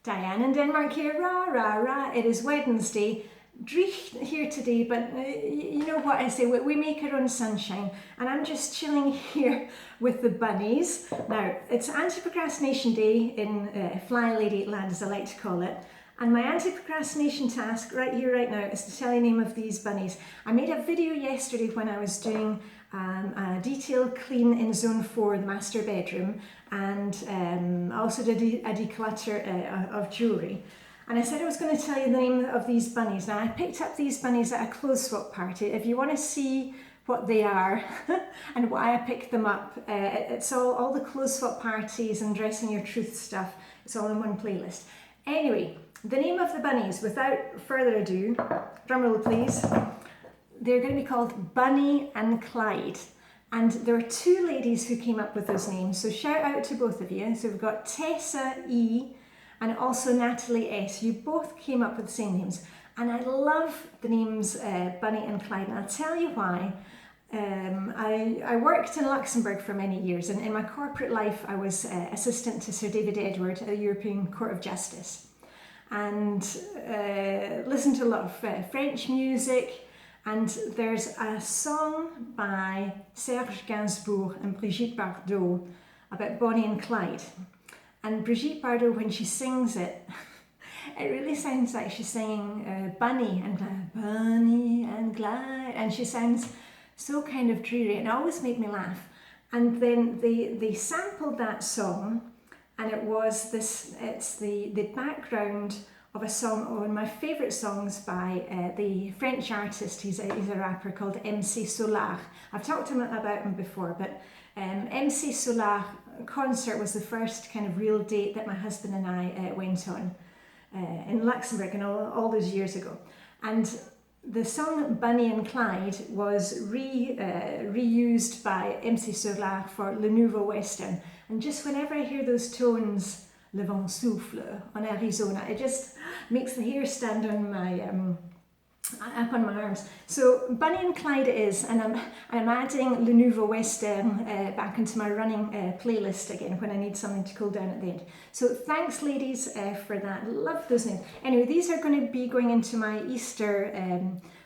Diane in Denmark here, rah, rah, rah. It is Wednesday. Dreich here today, but you know what I say, we make our own sunshine. And I'm just chilling here with the bunnies. Now, it's Anti-Procrastination Day in Flylady Land, as I like to call it. And my anti-procrastination task right here, right now, is to tell you the name of these bunnies. I made a video yesterday when I was doing a detailed clean in Zone 4, the master bedroom, and I also did a declutter of jewellery. And I said I was going to tell you the name of these bunnies. Now, I picked up these bunnies at a clothes swap party. If you want to see what they are and why I picked them up, it's all the clothes swap parties and dressing your truth stuff. It's all in one playlist. Anyway, the name of the bunnies, without further ado, drumroll please, they're going to be called Bunny and Clyde. And there were two ladies who came up with those names, so shout out to both of you. So we've got Tessa E and also Natalie S. You both came up with the same names. And I love the names Bunny and Clyde, and I'll tell you why. I worked in Luxembourg for many years, and in my corporate life I was assistant to Sir David Edward at the European Court of Justice, and listened to a lot of French music. And there's a song by Serge Gainsbourg and Brigitte Bardot about Bonnie and Clyde. And Brigitte Bardot, when she sings it, it really sounds like she's singing Bunny and Clyde, Bunny and Clyde, and she sounds so kind of dreary, and it always made me laugh. And then they sampled that song, and it's the background of a song, one of my favourite songs by the French artist. He's a rapper called MC Solar. I've talked about him before, but MC Solar concert was the first kind of real date that my husband and I went on in Luxembourg, and all those years ago. And the song Bunny and Clyde was reused by MC Solar for Le Nouveau Western. And just whenever I hear those tones, Le vent souffle on Arizona, it just makes the hair stand on my up on my arms. So Bunny and Clyde it is, and I'm adding Le Nouveau Western back into my running playlist again when I need something to cool down at the end. So thanks ladies for that, love those names. Anyway, these are going to be going into my Easter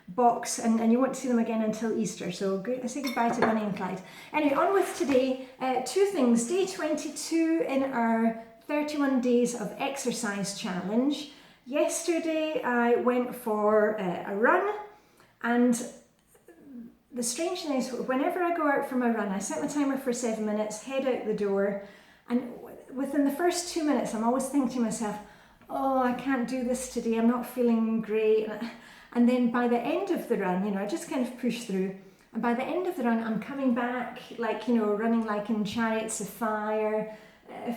box, and you won't see them again until Easter, so I say goodbye to Bunny and Clyde. Anyway, on with today. Two things. Day 22 in our 31 days of exercise challenge. Yesterday I went for a run, and the strange thing is whenever I go out for my run, I set my timer for 7 minutes, head out the door, and within the first 2 minutes I'm always thinking to myself, oh, I can't do this today, I'm not feeling great. And then by the end of the run, I just kind of push through, and by the end of the run I'm coming back like, running like in chariots of fire,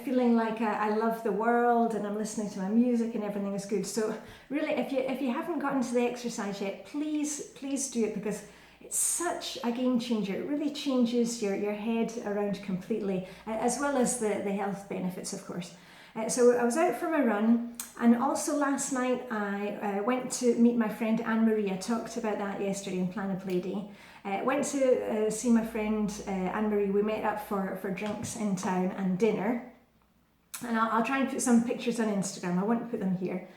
feeling like I love the world, and I'm listening to my music and everything is good. So really, if you haven't gotten to the exercise yet, please do it, because it's such a game changer. It really changes your head around completely, as well as the health benefits, of course. So I was out for my run, and also last night I went to meet my friend Anne-Marie. I talked about that yesterday in Plan a Play Day. Went to see my friend Anne-Marie. We met up for drinks in town and dinner. And I'll try and put some pictures on Instagram. I won't put them here.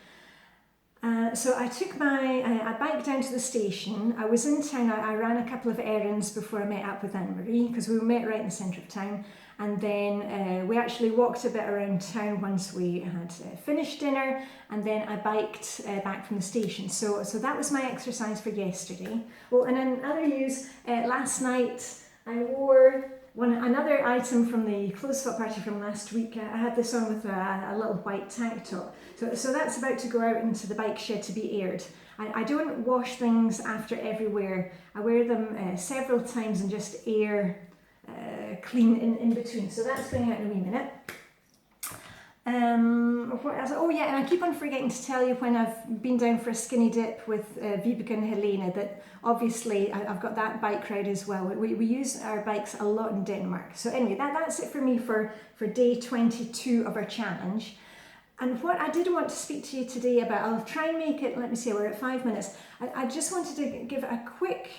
So I took I biked down to the station. I was in town. I ran a couple of errands before I met up with Anne-Marie, because we met right in the centre of town. And then we actually walked a bit around town once we had finished dinner, and then I biked back from the station. So that was my exercise for yesterday. Oh, and in other news, last night I wore another item from the clothes swap party from last week. I had this on with a little white tank top. So that's about to go out into the bike shed to be aired. I don't wash things after every wear. I wear them several times and just air clean in between. So that's going out in a wee minute. What else? Oh yeah, and I keep on forgetting to tell you when I've been down for a skinny dip with Vibeke and Helena, that obviously I've got that bike ride as well. We use our bikes a lot in Denmark. So anyway, that's it for me for day 22 of our challenge. And what I did want to speak to you today about, I'll try and make it, let me see, we're at 5 minutes. I just wanted to give a quick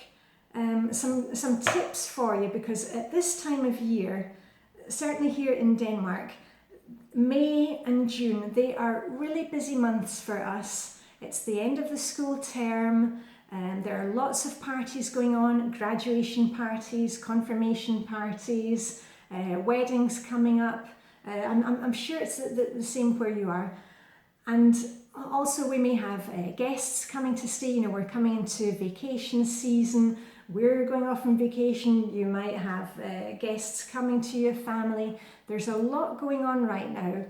some tips for you, because at this time of year, certainly here in Denmark, May and June, they are really busy months for us. It's the end of the school term, and there are lots of parties going on, graduation parties, confirmation parties, weddings coming up. I'm sure it's the same where you are. And also we may have guests coming to stay. You know, we're coming into vacation season. We're going off on vacation. You might have guests coming to your family. There's a lot going on right now.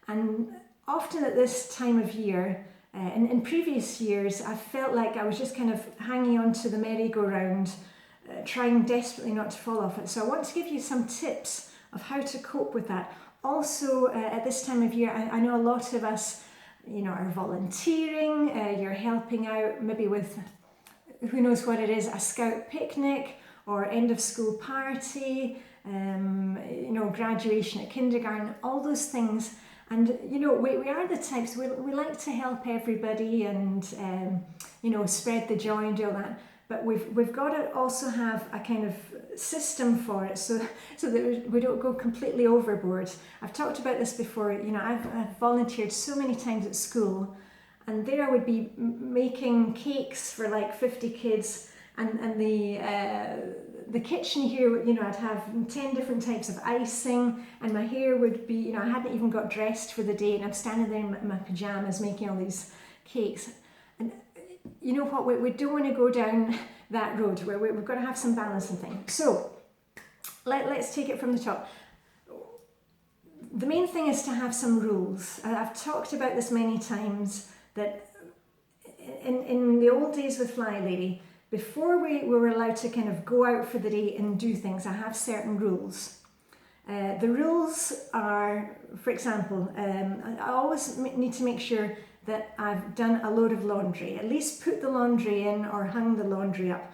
And often at this time of year, in previous years, I felt like I was just kind of hanging on to the merry-go-round, trying desperately not to fall off it. So I want to give you some tips of how to cope with that. Also, at this time of year, I know a lot of us, you know, are volunteering. You're helping out maybe with, who knows what it is, a scout picnic or end of school party, you know, graduation at kindergarten, all those things. And, you know, we are the types, we like to help everybody and, you know, spread the joy and do all that. But we've got to also have a kind of system for it so that we don't go completely overboard. I've talked about this before. You know, I've volunteered so many times at school, and there I would be making cakes for like 50 kids, and the kitchen here, you know, I'd have 10 different types of icing, and my hair would be, you know, I hadn't even got dressed for the day, and I'm standing there in my pajamas making all these cakes. And you know what, we don't want to go down that road where we've got to have some balance and things. So let's take it from the top. The main thing is to have some rules. I've talked about this many times, that in the old days with Flylady, before we were allowed to kind of go out for the day and do things, I have certain rules. The rules are, for example, I always need to make sure that I've done a load of laundry, at least put the laundry in or hung the laundry up.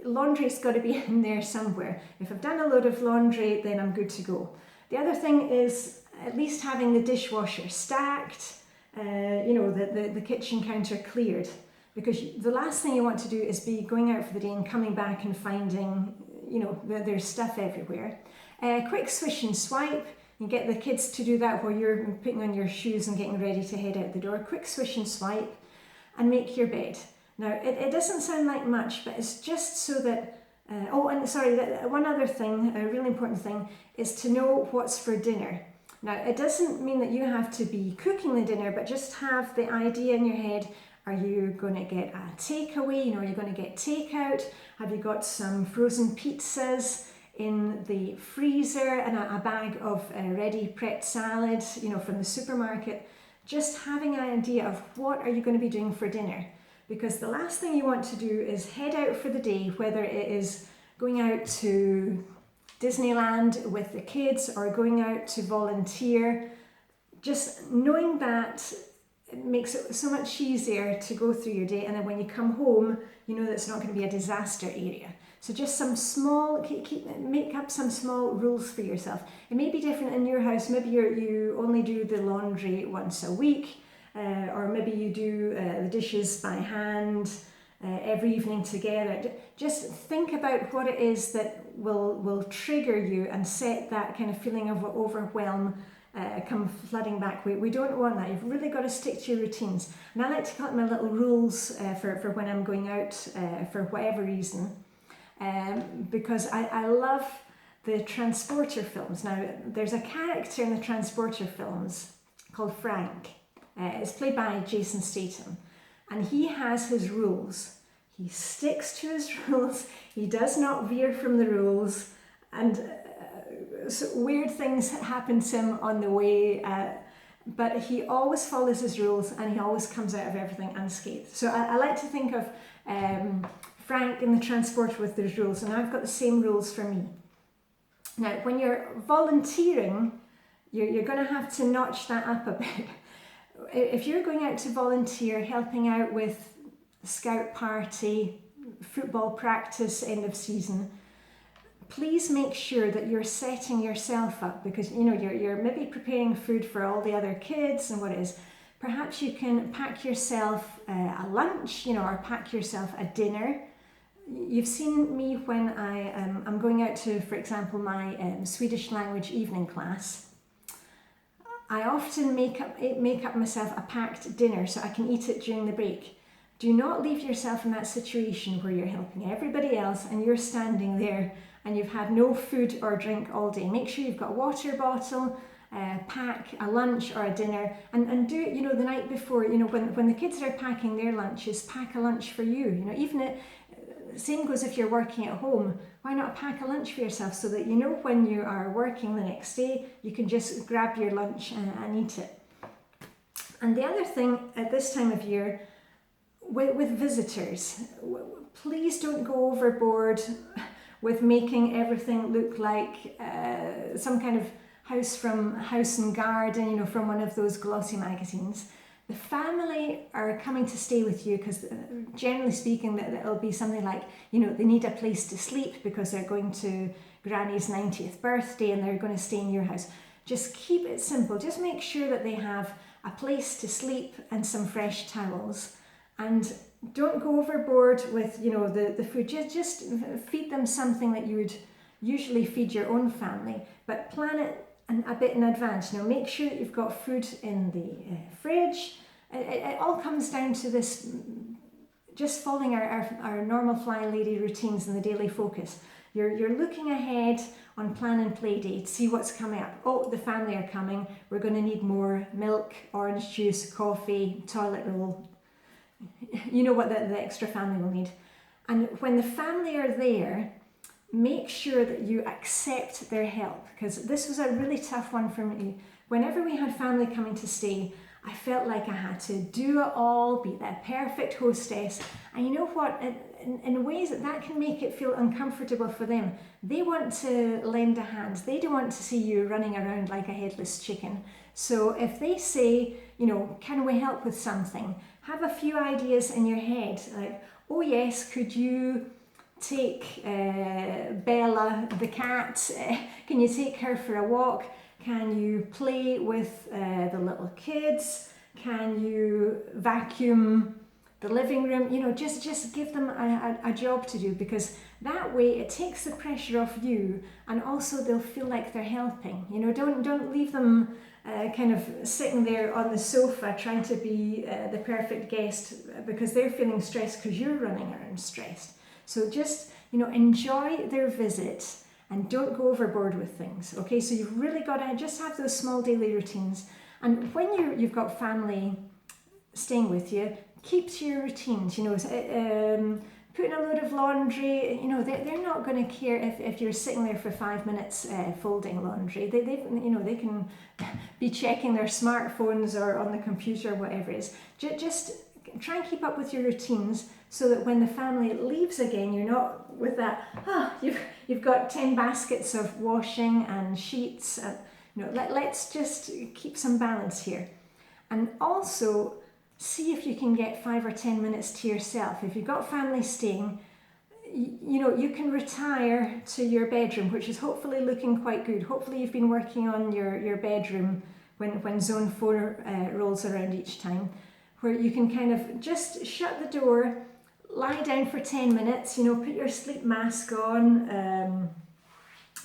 Laundry's got to be in there somewhere. If I've done a load of laundry, then I'm good to go. The other thing is at least having the dishwasher stacked, you know, the kitchen counter cleared. Because the last thing you want to do is be going out for the day and coming back and finding, you know, there's stuff everywhere. Quick swish and swipe. You get the kids to do that while you're putting on your shoes and getting ready to head out the door. Quick swish and swipe and make your bed. Now, it doesn't sound like much, but it's just so that, oh, and sorry, one other thing, a really important thing, is to know what's for dinner. Now, it doesn't mean that you have to be cooking the dinner, but just have the idea in your head. Are you going to get a takeaway? You know, are you going to get takeout? Have you got some frozen pizzas in the freezer and a bag of ready prepped salad, you know, from the supermarket? Just having an idea of what are you going to be doing for dinner. Because the last thing you want to do is head out for the day, whether it is going out to Disneyland with the kids or going out to volunteer. Just knowing that, it makes it so much easier to go through your day, and then when you come home, you know that it's not going to be a disaster area. So just some small, make up some small rules for yourself. It may be different in your house. Maybe you only do the laundry once a week, or maybe you do the dishes by hand every evening together. Just think about what it is that will trigger you and set that kind of feeling of overwhelm come flooding back. We don't want that. You've really got to stick to your routines. And I like to call it my little rules for when I'm going out for whatever reason. Because I love the Transporter films. Now, there's a character in the Transporter films called Frank. It's played by Jason Statham. And he has his rules. He sticks to his rules. He does not veer from the rules. And so weird things happen to him on the way. But he always follows his rules, and he always comes out of everything unscathed. So I like to think of Frank in the Transporter with those rules, and I've got the same rules for me. Now, when you're volunteering, you're going to have to notch that up a bit. If you're going out to volunteer, helping out with scout party, football practice, end of season, please make sure that you're setting yourself up, because you know you're maybe preparing food for all the other kids and what it is. Perhaps you can pack yourself a lunch, you know, or pack yourself a dinner. You've seen me when I'm going out to, for example, my Swedish language evening class. I often make up myself a packed dinner so I can eat it during the break. Do not leave yourself in that situation where you're helping everybody else and you're standing there and you've had no food or drink all day. Make sure you've got a water bottle, pack a lunch or a dinner, and do it, the night before. When the kids are packing their lunches, pack a lunch for you. Even same goes if you're working at home. Why not pack a lunch for yourself so that when you are working the next day, you can just grab your lunch and eat it. And the other thing at this time of year, with visitors, please don't go overboard with making everything look like some kind of house and garden, from one of those glossy magazines. The family are coming to stay with you because generally speaking it'll be something like, they need a place to sleep because they're going to Granny's 90th birthday and they're going to stay in your house. Just keep it simple. Just make sure that they have a place to sleep and some fresh towels. And don't go overboard with, the food. Just feed them something that you would usually feed your own family, but plan it a bit in advance. Make sure that you've got food in the fridge. It all comes down to this, just following our normal Flylady routines and the daily focus. You're looking ahead on plan and play day to see what's coming up. Oh, the family are coming. We're going to need more milk, orange juice, coffee, toilet roll. You know what the extra family will need. And when the family are there, make sure that you accept their help, because this was a really tough one for me. Whenever we had family coming to stay, I felt like I had to do it all, be the perfect hostess. And you know what? In ways that can make it feel uncomfortable for them. They want to lend a hand. They don't want to see you running around like a headless chicken. So if they say, can we help with something? Have a few ideas in your head, like, oh yes, could you take Bella the cat? Can you take her for a walk? Can you play with the little kids? Can you vacuum the living room? Just give them a job to do, because that way it takes the pressure off you, and also they'll feel like they're helping. Don't leave them kind of sitting there on the sofa trying to be the perfect guest because they're feeling stressed because you're running around stressed. So just, enjoy their visit and don't go overboard with things. Okay, so you've really got to just have those small daily routines. And when you've got family staying with you, keep to your routines. Putting a load of laundry, they're not going to care if you're sitting there for 5 minutes folding laundry. They can be checking their smartphones or on the computer, whatever it is. Just try and keep up with your routines so that when the family leaves again, you're not with that, you've got 10 baskets of washing and sheets. Let's just keep some balance here. And also, see if you can get 5 or 10 minutes to yourself. If you've got family staying, you can retire to your bedroom, which is hopefully looking quite good. Hopefully you've been working on your bedroom when zone 4 rolls around each time, where you can kind of just shut the door, lie down for 10 minutes, put your sleep mask on,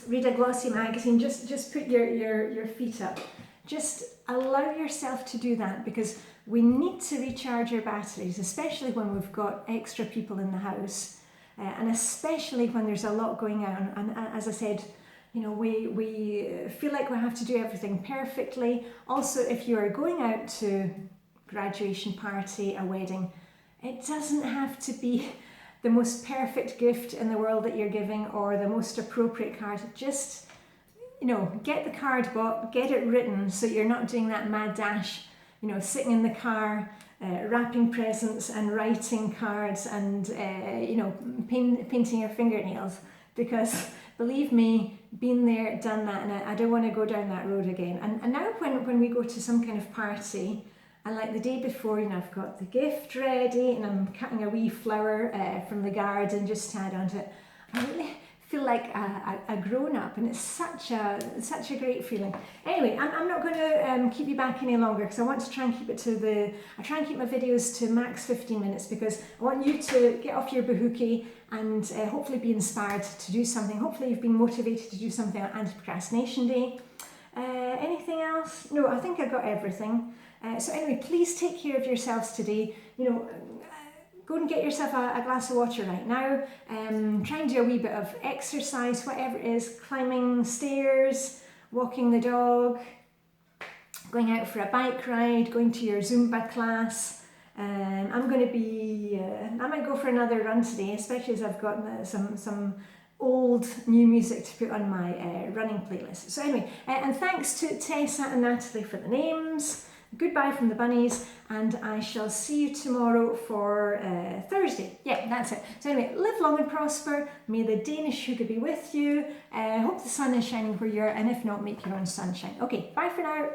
read a glossy magazine, just put your feet up. Just allow yourself to do that, because we need to recharge our batteries, especially when we've got extra people in the house, and especially when there's a lot going on. And as I said, we feel like we have to do everything perfectly. Also, if you are going out to graduation party, a wedding, it doesn't have to be the most perfect gift in the world that you're giving or the most appropriate card. Just, get the card bought, get it written, so you're not doing that mad dash, sitting in the car, wrapping presents and writing cards and, painting your fingernails. Because believe me, been there, done that, and I don't want to go down that road again. And now when we go to some kind of party, and like the day before, I've got the gift ready and I'm cutting a wee flower from the garden just to add onto it. I really feel like a grown-up, and it's such a great feeling. Anyway, I'm not going to keep you back any longer, because I want to try and keep it I try and keep my videos to max 15 minutes, because I want you to get off your bahookie and hopefully be inspired to do something. Hopefully you've been motivated to do something on Anti-Procrastination Day. Anything else? No, I think I got everything. So anyway, please take care of yourselves today. You know, go and get yourself a glass of water right now. Try and do a wee bit of exercise, whatever it is, climbing stairs, walking the dog, going out for a bike ride, going to your Zumba class. I'm going to be, I might go for another run today, especially as I've got some old new music to put on my running playlist. So anyway, and thanks to Tessa and Natalie for the names. Goodbye from the bunnies, and I shall see you tomorrow for Thursday. Yeah, that's it. So anyway, live long and prosper. May the Danish sugar be with you. Hope the sun is shining where you are, and if not, make your own sunshine. Okay, bye for now.